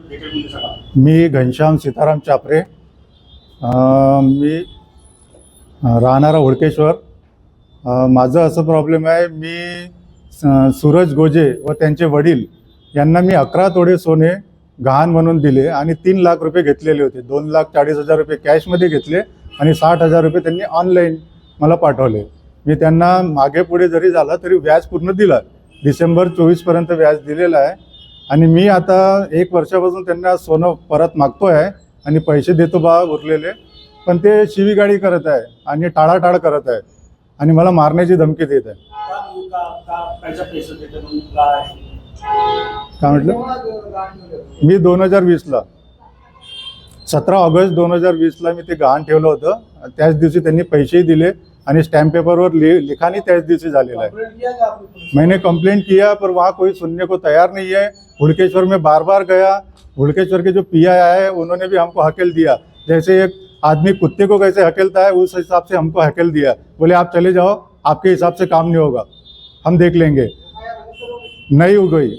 मी घनश्याम सीताराम चापरे, मी राहणारा हुडकेश्वर। माझं असं प्रॉब्लेम आहे, मी सूरज गोजे व त्यांचे वडील यांना मी 11 तोळे सोने गहाण म्हणून दिले आणि 3 लाख रुपये घेतलेले होते। 2,40,000 रुपये कॅशमध्ये घेतले आणि 60,000 रुपये त्यांनी ऑनलाईन मला पाठवले। मी त्यांना मागे पुढे जरी झालं तरी व्याज पूर्ण दिलं, डिसेंबर 24पर्यंत व्याज दिलेलं आहे। आणि मी आता 1 वर्षापासून त्यांना सोनं परत मागतो आहे आणि पैसे देतो बा उरलेले, पण ते शिवीगाळी करत आहे आणि टाळाटाळ करत आहे आणि मला मारण्याची धमकी देत आहे। काय म्हटलं? मी 2020ला 17 ऑगस्ट 2020ला मी ते गहाण ठेवलं होतं। त्याच दिवशी त्यांनी पैसेही दिले आणि स्टैम्प पेपर लिखानी त्याच दिवशी झालेला है। मैंने कंप्लेंट किया पर वहाँ कोई सुनने को तैयार नहीं है। हुड़केश्वर में बार बार गया, हुड़केश्वर के जो पीआई आए उन्होंने भी हमको हकेल दिया, जैसे एक आदमी कुत्ते को कैसे हकेलता है उस हिसाब से हमको हकेल दिया। बोले आप चले जाओ, आपके हिसाब से काम नहीं होगा, हम देख लेंगे। नहीं हो गई,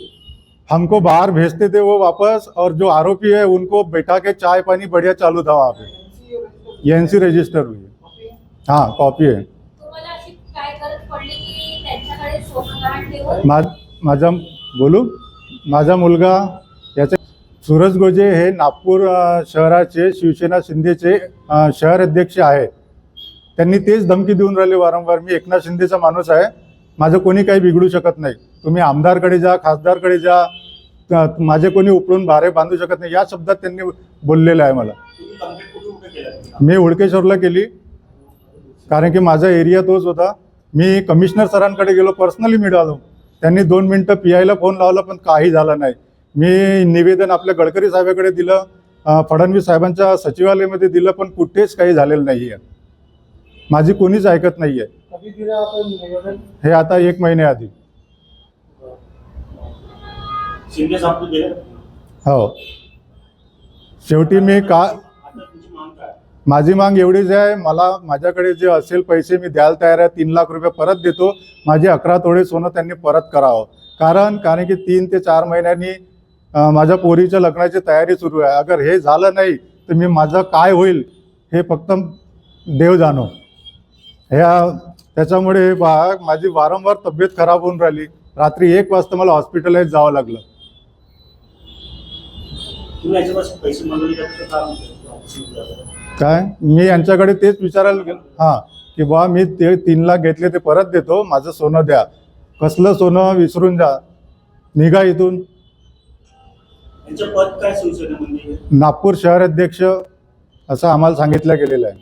हमको बाहर भेजते थे वो वापस, और जो आरोपी है उनको बैठा के चाय पानी बढ़िया चालू था वहाँ पे। एनसी रजिस्टर हुई, हाँ कॉपी आहे। माझा बोलू, माझा मुलगा याचे सूरज गोजे हे नागपूर शहराचे शिवसेना शिंदेचे शहर अध्यक्ष आहे। त्यांनी तेच धमकी देऊन राहिले वारंवार, मी एकनाथ शिंदेचा माणूस आहे, माझं कोणी काही बिघडू शकत नाही, तुम्ही आमदारकडे जा, खासदारकडे जा, माझे कोणी उपळून भारे बांधू शकत नाही, या शब्दात त्यांनी बोललेलं आहे मला। मी हुडकेश्वरला केली, कारण की माझा एरिया तोच होता। मी कमिशनर सरांकडे गेलो, पर्सनली मिळालो, त्यांनी 2 मिनटं पीआयला फोन लावला पण काही झालं नाही। मी निवेदन आपल्या गडकरी साहेबांकडे दिलं, फडणवीस साहेबांच्या सचिवालयामध्ये दिलं, पण कुठेच काही झालेलं नाही आहे। माझी कोणीच ऐकत नाही आहे। हे आता 1 महिन्याआधी। हो, शेवटी मी माझी मांग एवढीच आहे, मला माझ्याकडे जे असेल पैसे मी द्यायला तयार आहे, 3 लाख रुपये परत देतो, माझे 11 तोळे सोनं त्यांनी परत करावं। कारण की 3 ते 4 महिन्यांनी माझ्या पोरीच्या लग्नाची तयारी सुरू आहे। अगर हे झालं नाही तर मी माझं काय होईल हे फक्त देव जाणो। त्याच्यामुळे माझी वारंवार तब्येत खराब होऊन राहिली, रात्री 1 वाजता मला हॉस्पिटलाइज जावं लागलं। काय मी यांच्याकडे तेच विचारायला गेलो, हां, की बा मी ते 3 लाख घेतले ते परत देतो, माझं सोनं द्या। कसलं सोनं विसरून जा, निघा इथून। नागपूर शहर अध्यक्ष असं आम्हाला सांगितलं गेलेलं आहे।